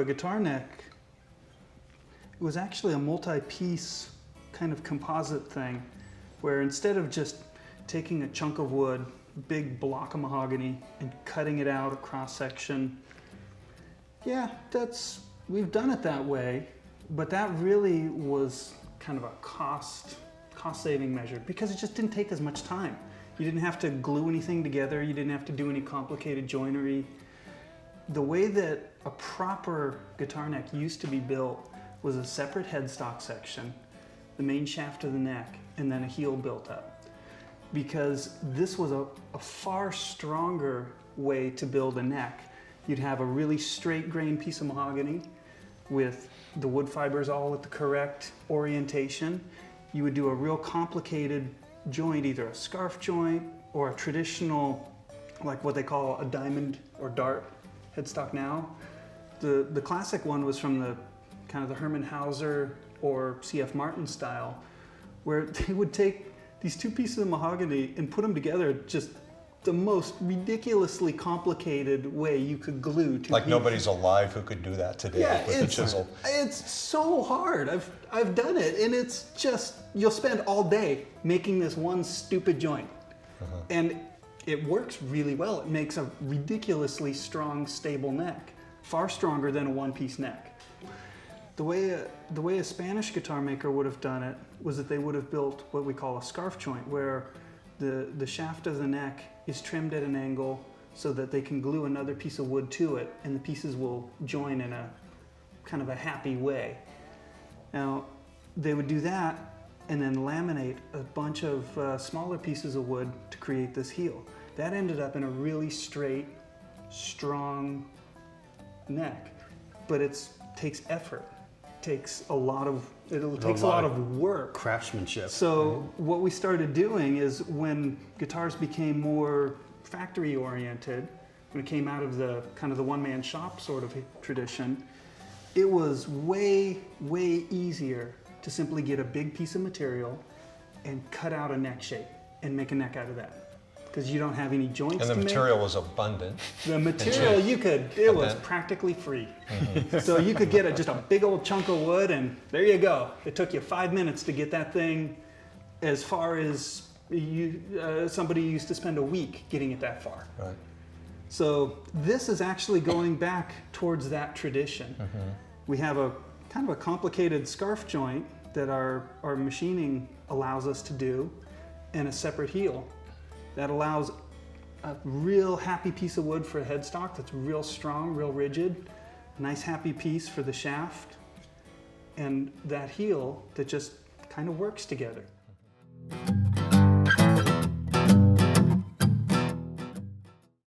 guitar neck, it was actually a multi-piece kind of composite thing, where instead of just taking a chunk of wood, big block of mahogany, and cutting it out a cross section, yeah, we've done it that way, but that really was kind of a cost-saving measure because it just didn't take as much time. You didn't have to glue anything together. You didn't have to do any complicated joinery. The way that a proper guitar neck used to be built was a separate headstock section, the main shaft of the neck, and then a heel built up. Because this was a far stronger way to build a neck. You'd have a really straight grain piece of mahogany with the wood fibers all at the correct orientation. You would do a real complicated joint, either a scarf joint or a traditional, like what they call a diamond or dart headstock now. The classic one was from the kind of the Herman Hauser or C.F. Martin style, where they would take these two pieces of mahogany and put them together just the most ridiculously complicated way you could glue two like pieces. Nobody's alive who could do that today with a chisel. It's so hard. I've done it, and it's just, you'll spend all day making this one stupid joint. And it works really well. It makes a ridiculously strong, stable neck, far stronger than a one-piece neck. The way a Spanish guitar maker would have done it was that they would have built what we call a scarf joint, where the shaft of the neck is trimmed at an angle so that they can glue another piece of wood to it, and the pieces will join in a kind of a happy way. Now, they would do that and then laminate a bunch of smaller pieces of wood to create this heel. That ended up in a really straight, strong neck, but it takes effort. Takes a lot of work, craftsmanship. So what we started doing is, when guitars became more factory oriented, when it came out of the kind of the one-man shop sort of tradition, it was way easier to simply get a big piece of material and cut out a neck shape and make a neck out of that. Because you don't have any joints to make. And the material was abundant. The material it was practically free. So you could get just a big old chunk of wood, and there you go. It took you 5 minutes to get that thing as far as somebody used to spend a week getting it that far. Right. So this is actually going back towards that tradition. We have a kind of a complicated scarf joint that our machining allows us to do, and a separate heel. That allows a real happy piece of wood for a headstock that's real strong, real rigid, a nice happy piece for the shaft, and that heel that just kind of works together.